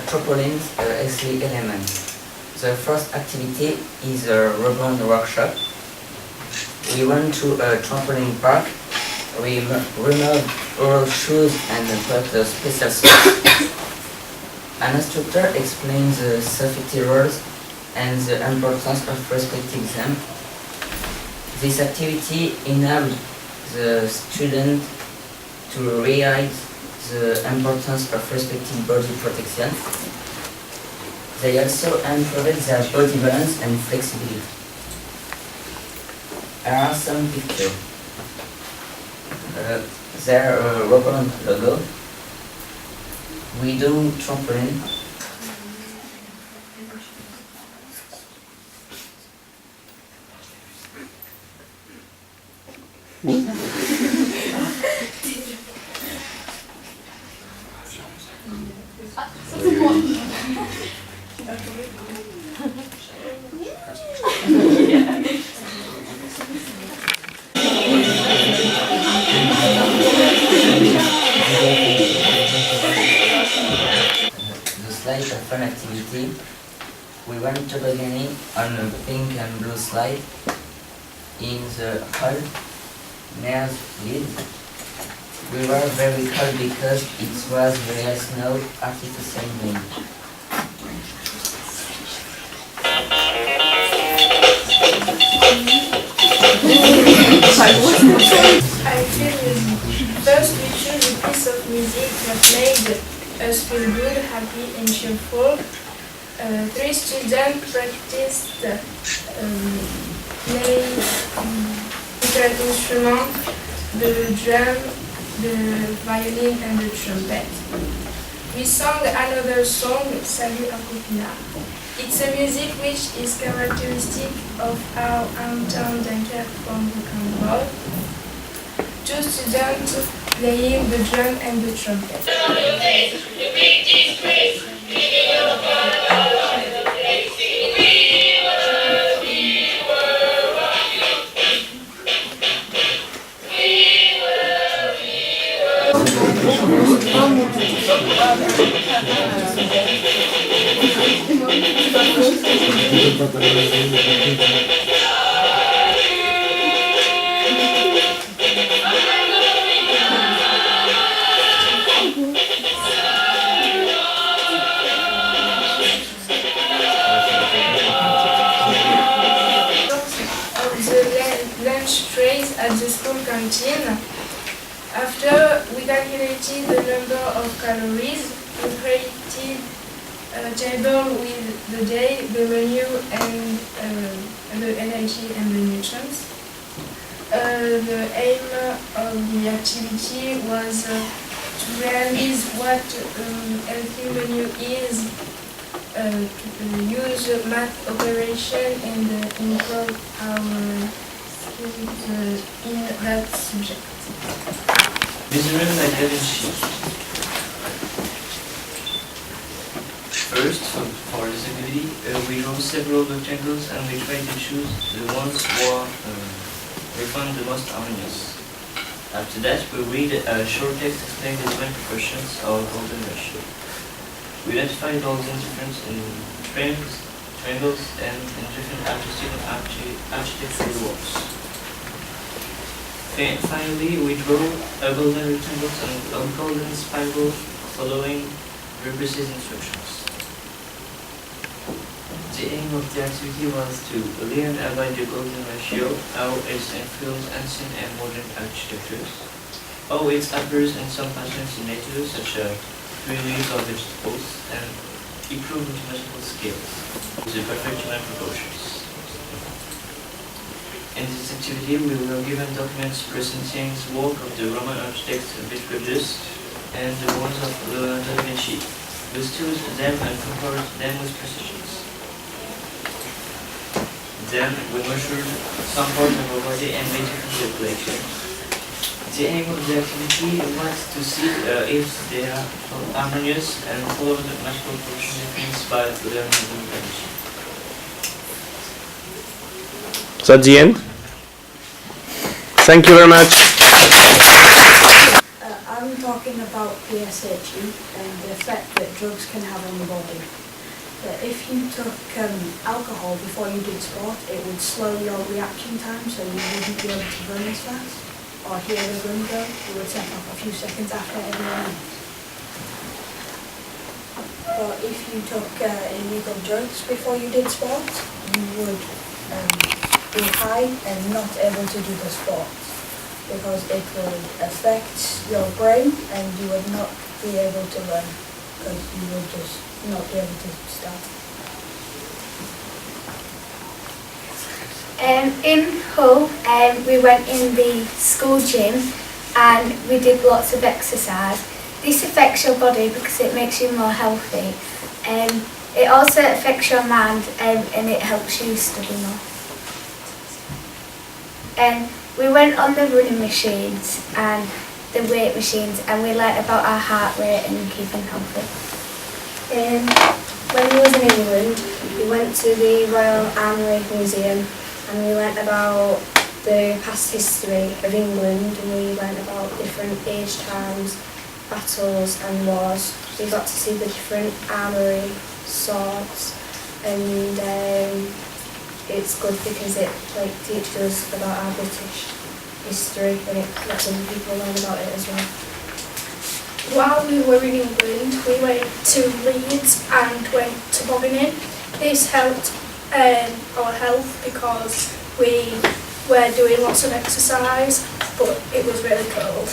trampolines X3 elements. The first activity is a rebound workshop. We went to a trampoline park. We removed all shoes and put a special socks. An instructor explains the safety rules and the importance of respecting them. This activity enabled the student to realize the importance of respecting body protection. They also improved their body balance and flexibility. Here are some pictures. Their Romanian logo. We do trampoline. The slide of fun activity. We went tobogging on a pink and blue slide in the hall near the lead. We were very cold because it was real snow artificial wind. I feel first we choose a piece of music that made us feel good, happy and cheerful. 3 students practiced playing different instruments, the drum, the violin and the trumpet. We sang another song, Salut à Copina. It's a music which is characteristic of our hometown Dunkerque from the Congo. 2 students playing the drum and the trumpet. Lunch trays at the school canteen. After we calculated the number of calories, we created a table with the day, the menu, and the energy and the nutrients. The aim of the activity was to realize what healthy menu is, to use math operation and improve our skills in that subject. Measuring by Da Vinci. First, for this activity, we draw several rectangles and we try to choose the ones we find the most harmonious. After that, we read a short text explaining the different proportions of golden ratio. We identify those in different triangles and in different architectural works. Finally, we draw a golden rectangle and a golden spiral following very precise instructions. The aim of the activity was to learn about the golden ratio, how it influences ancient and modern architectures, how it appears in some patterns in nature, such as free leaves of vegetables, and improve mathematical skills with the perfect human proportions. In this activity, we were given documents presenting the work of the Roman architects Vitruvius and the ones of Leonardo da Vinci. We studied them and compared them with precision. Then we measured some part of our body and made different calculations. The aim of the activity was to see if they are harmonious and follow the mathematical proportion definitions by Leonardo da Vinci. So at the end, thank you very much. I'm talking talking about PSHE and the effect that drugs can have on the body. That if you took alcohol before you did sport, it would slow your reaction time, so you wouldn't be able to run as fast or hear the gun go. You would set off a few seconds after everyone else. But if you took illegal drugs before you did sport, you would be high and not able to do the sport, because it would affect your brain and you would not be able to run, because you would just not be able to start. In Hull, we went in the school gym and we did lots of exercise. This affects your body because it makes you more healthy. It also affects your mind and it helps you study more. We went on the running machines and the weight machines, and we learnt about our heart rate and keeping healthy. When we was in England, we went to the Royal Armoury Museum and we learnt about the past history of England, and we learnt about different age times, battles and wars. We got to see the different armoury, swords, and it's good because it teaches us about our British history, and it lets other people learn about it as well. While we were in England, we went to Leeds and went to bobbing. This helped our health because we were doing lots of exercise, but it was really cold.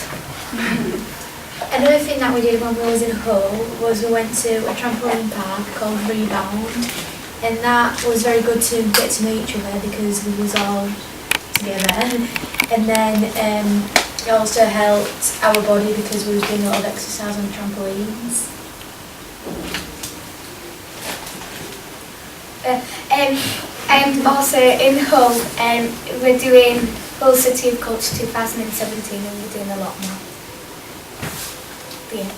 Another thing that we did when we was in Hull was we went to a trampoline park called Rebound, and that was very good to get to know each other because we was all together. And then it also helped our body because we was doing a lot of exercise on trampolines. And also in Hull, we're doing Hull City of Culture 2017, and we're doing a lot more. The end.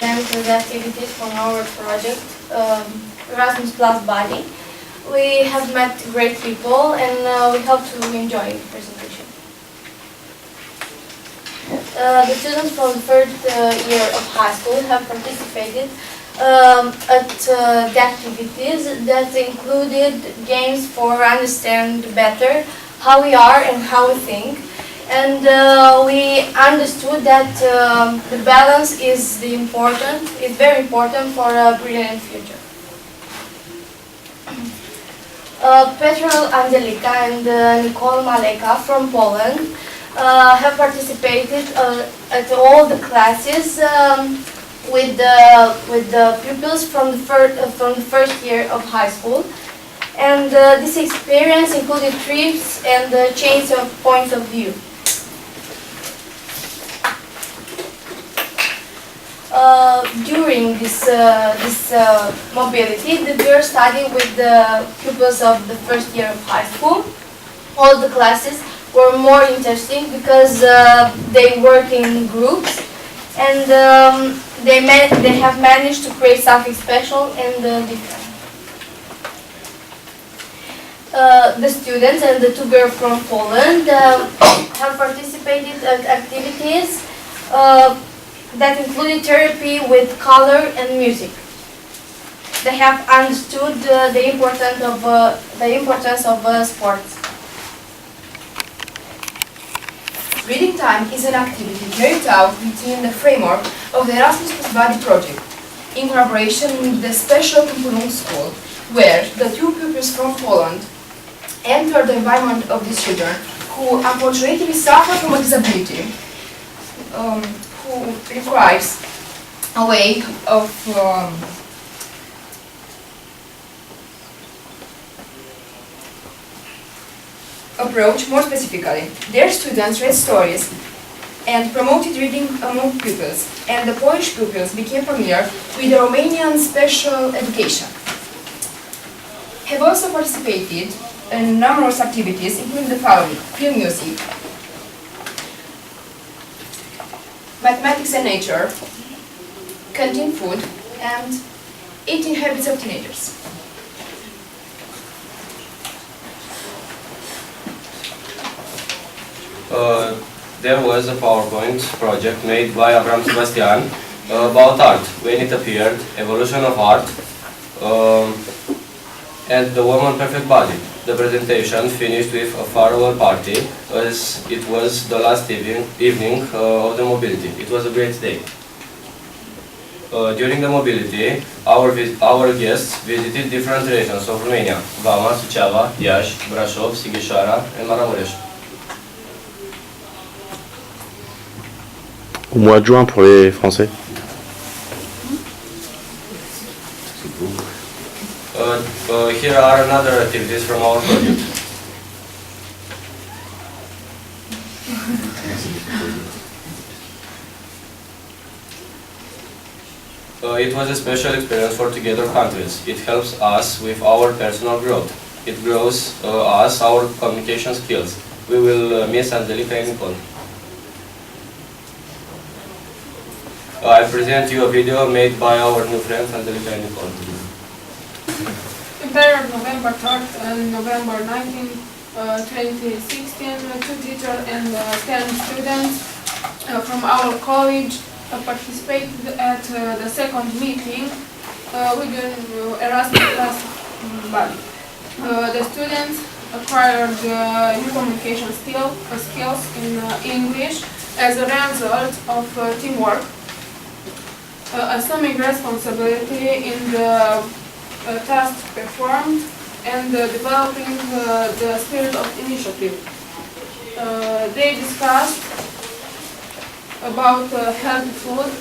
Then to the activities from our project, Erasmus Plus Body. We have met great people and we hope to enjoy the presentation. The students from the third year of high school have participated at the activities that included games for understand better how we are and how we think. And we understood that the balance is very important for a brilliant future. Petrol Angelika and Nicole Maleka from Poland have participated at all the classes with the pupils from the first year of high school. And this experience included trips and change of points of view. During this mobility, the girls studied with the pupils of the first year of high school. All the classes were more interesting because they work in groups, and they have managed to create something special and different. The students and the two girls from Poland have participated at activities that included therapy with color and music. They have understood the importance of sports. Reading time is an activity carried out within the framework of the Erasmus Plus Body project, in collaboration with the special Pupils school, where the two pupils from Poland enter the environment of these children who unfortunately suffer from a disability, who requires a way of approach. More specifically, their students read stories and promoted reading among pupils, and the Polish pupils became familiar with the Romanian special education. Have also participated in numerous activities, including the following: film music, mathematics and nature, canteen food, and eating habits of teenagers. There was a PowerPoint project made by Abraham Sebastian about art, when it appeared, evolution of art, and the woman perfect body. The presentation finished with a farewell party, as it was the last evening of the mobility. It was a great day. During the mobility, our guests visited different regions of Romania: Vama, Suceava, Iași, Brașov, Sighișoara, and Maramureș. Au mois de juin pour les Français. Here are another activities from our project. It was a special experience for together countries. It helps us with our personal growth. It grows us our communication skills. We will miss Angelica and Nicole. I present you a video made by our new friends Angelica and Nicole. In period November 3rd and November 19, 2016, two teachers and 10 students from our college participated at the second meeting with the Erasmus class body. The students acquired new communication skills in English as a result of teamwork, assuming responsibility in the tasks performed, and developing the spirit of initiative. They discussed about healthy food,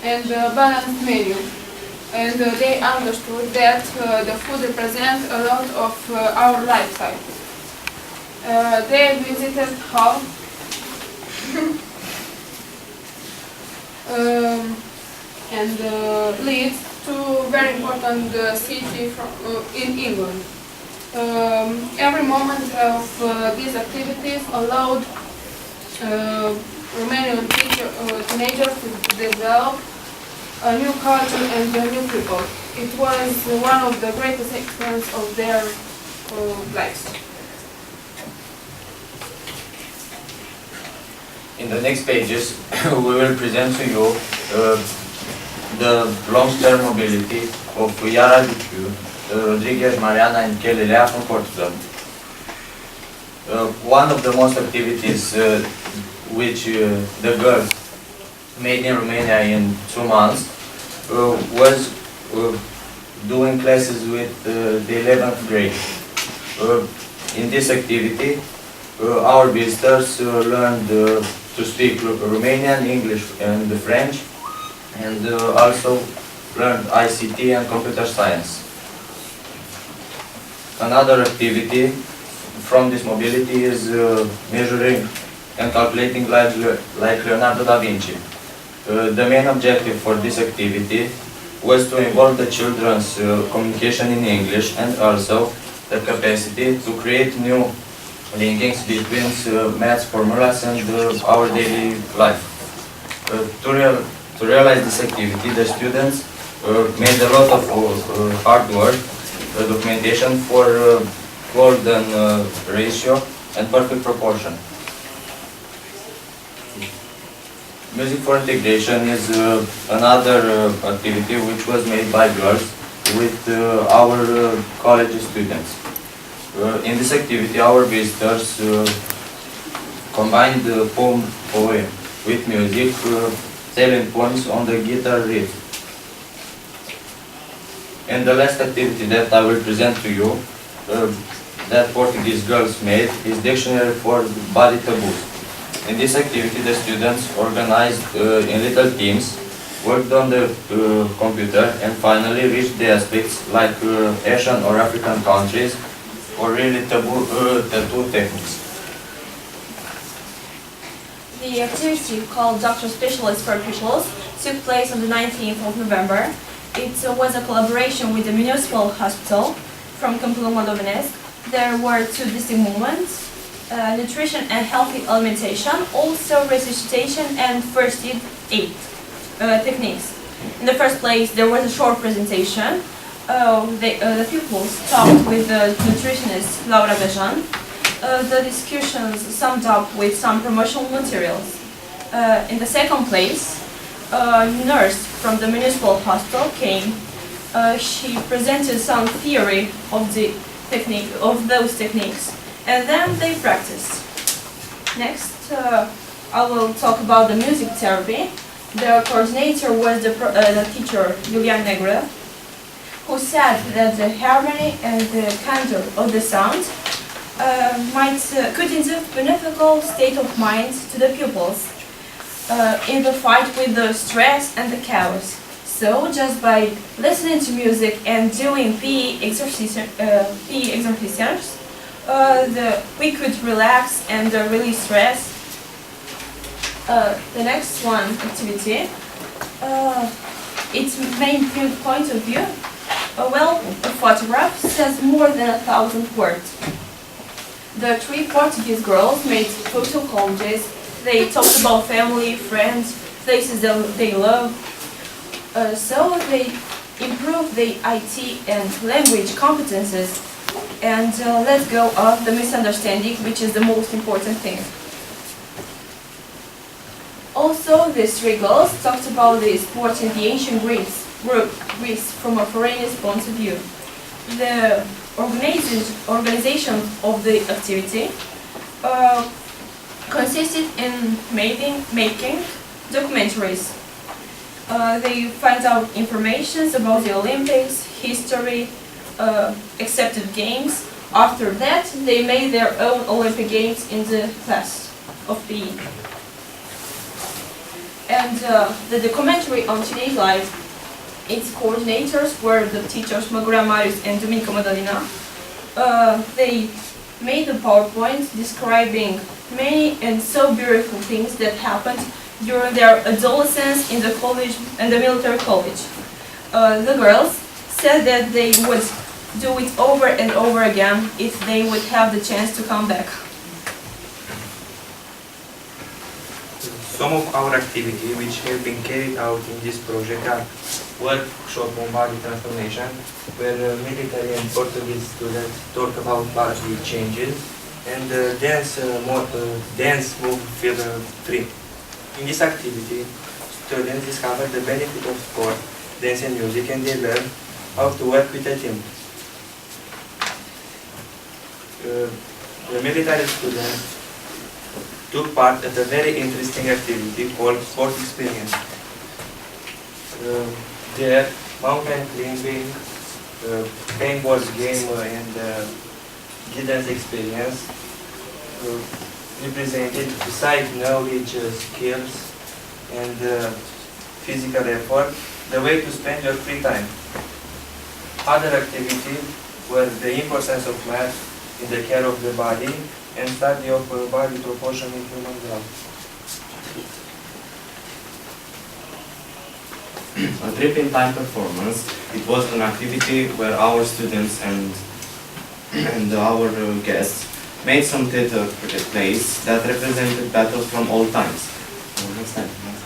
and balanced menu. And they understood that the food represents a lot of our lifestyle. They visited hall and Leeds, two very important cities in England. Every moment of these activities allowed Romanian teenagers to develop a new culture and a new people. It was one of the greatest experiences of their lives. In the next pages, we will present to you the long-term mobility of Iara Duciu, Rodriguez, Mariana, and Kelelea from Portugal. One of the most activities which the girls made in Romania in 2 months was doing classes with the 11th grade. In this activity, our visitors learned to speak Romanian, English, and French, and also learned ICT and computer science. Another activity from this mobility is measuring and calculating like Leonardo da Vinci. The main objective for this activity was to involve the children's communication in English and also the capacity to create new linkings between maths formulas and our daily life. To realize this activity, the students made a lot of hard work, documentation for golden ratio and perfect proportion. Music for integration is another activity which was made by girls with our college students. In this activity, our visitors combined the poem with music, telling poems on the guitar riff. And the last activity that I will present to you, that Portuguese girls made, is dictionary for body taboos. In this activity, the students organized in little teams, worked on the computer, and finally reached the aspects like Asian or African countries, or really tattoo techniques. The activity called Doctor Specialist for Pupils took place on the 19th of November. It was a collaboration with the municipal hospital from Câmpul Moldovenesc. There were 2 distinct movements, nutrition and healthy alimentation, also resuscitation and first aid techniques. In the first place, there was a short presentation The pupils talked with the nutritionist Laura Bejan. The discussions summed up with some promotional materials. In the second place, a nurse from the municipal hospital came. She presented some theory of those techniques, and then they practiced. Next, I will talk about the music therapy. The coordinator was the teacher Julian Negre, who said that the harmony and the candor of the sound could induce beneficial state of mind to the pupils in the fight with the stress and the chaos. So, just by listening to music and doing PE exercises, we could relax and release stress. The next one activity, its main point of view. A photograph says more than 1,000 words. The 3 Portuguese girls made photo collages. They talked about family, friends, places that they love. So they improved their IT and language competences. And let's go off the misunderstanding, which is the most important thing. Also, these 3 girls talked about the sports in the ancient Greece from a foreigner's point of view. The organization of the activity consisted in making documentaries. They find out information about the Olympics, history, accepted games. After that, they made their own Olympic games in the class of PE. And the documentary on today's life, its coordinators were the teachers Magura Marius and Dominica Madalina. They made a PowerPoint describing many and so beautiful things that happened during their adolescence in the college and the military college. The girls said that they would do it over and over again if they would have the chance to come back. Some of our activities which have been carried out in this project are workshop on body transformation, where military and Portuguese students talk about body changes, and dance move field 3. In this activity, students discover the benefit of sport, dance and music, and they learn how to work with a team. The military students took part at a very interesting activity called Sport Experience. There, mountain climbing, paintball game and guidance experience represented, besides knowledge, skills and physical effort, the way to spend your free time. Other activities were the importance of math in the care of the body and study of body proportion in human growth. A trip in time performance, it was an activity where our students and our guests made some theater plays that represented battles from all times. Next slide, please.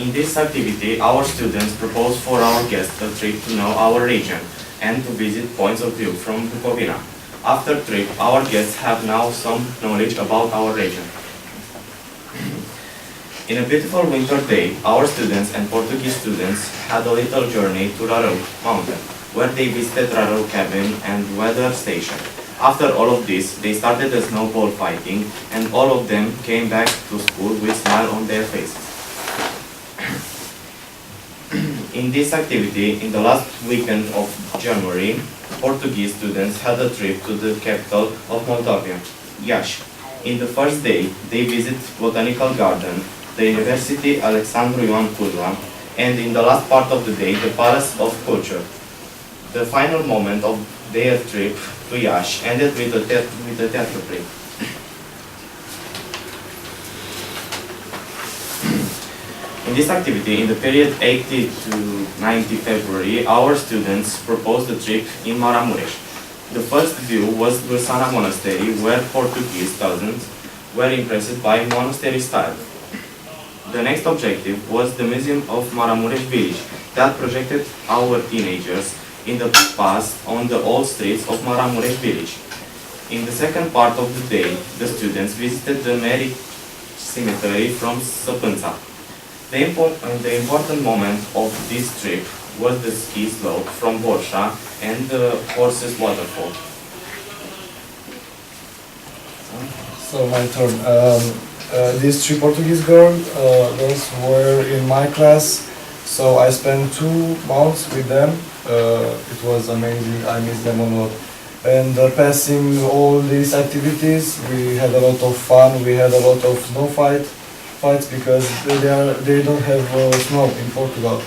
In this activity, our students proposed for our guests a trip to know our region and to visit points of view from Bukovina. After trip, our guests have now some knowledge about our region. In a beautiful winter day, our students and Portuguese students had a little journey to Rarău mountain, where they visited Rarău cabin and weather station. After all of this, they started the snowball fighting, and all of them came back to school with smile on their faces. In this activity, in the last weekend of January, Portuguese students had a trip to the capital of Moldavia, Iași. In the first day, they visited Botanical Garden, the University Alexandru Ioan Cuza, and in the last part of the day, the Palace of Culture. The final moment of their trip to Iași ended with the theatre play. In this activity, in the period 80 to 90 February, our students proposed a trip in Maramureș. The first view was Vârsana Monastery, where Portuguese students were impressed by monastery style. The next objective was the Museum of Maramureș village that projected our teenagers in the past on the old streets of Maramureș village. In the second part of the day, the students visited the Mary Cemetery from Săpânța. The important moment of this trip was the ski slope from Borșa and the Horses waterfall. So my turn. These three Portuguese girls were in my class, so I spent 2 months with them. It was amazing. I miss them a lot. And passing all these activities, we had a lot of fun. We had a lot of snow fights because they don't have snow in Portugal.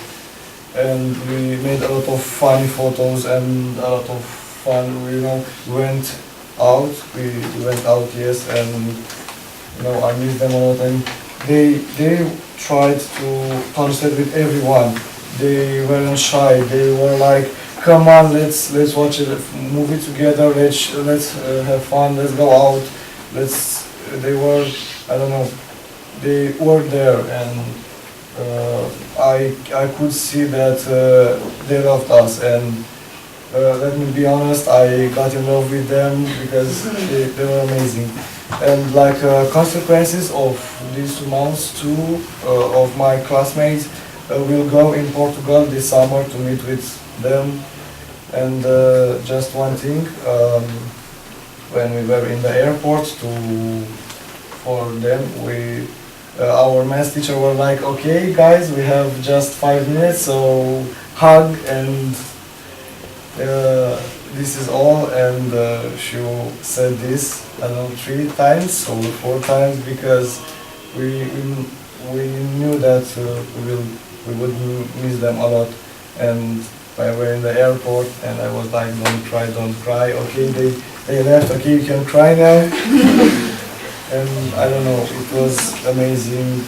And we made a lot of funny photos and a lot of fun. We went out. We went out, yes, and I miss them a lot. And they tried to translate with everyone. They weren't shy. They were like, come on, let's watch a movie together. Let's have fun. Let's go out. They were, I don't know. They were there, and I could see that they loved us. And let me be honest, I got in love with them because they were amazing. And like consequences of these 2 months, 2 of my classmates will go in Portugal this summer to meet with them. And just one thing, when we were in the airport for them, our math teacher were like, okay guys, we have just 5 minutes, so hug, and this is all. And she said this, I don't know, 3 times or 4 times, because we knew that we would miss them a lot. And we were in the airport, and I was like, don't cry, okay, they left, okay, you can cry now. And I don't know, it was amazing.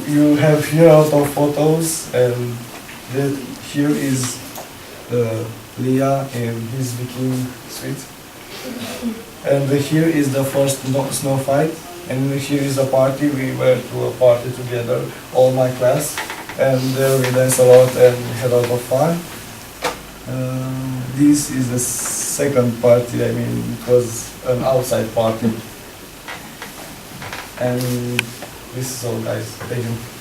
You have here a lot of photos, and here is Leah in his Viking suit. And here is the first snow fight, and here is a party. We were to a party together, all my class. And there we danced a lot and we had a lot of fun. This is the second party. I mean, it was an outside party. And this is all, guys. Thank you.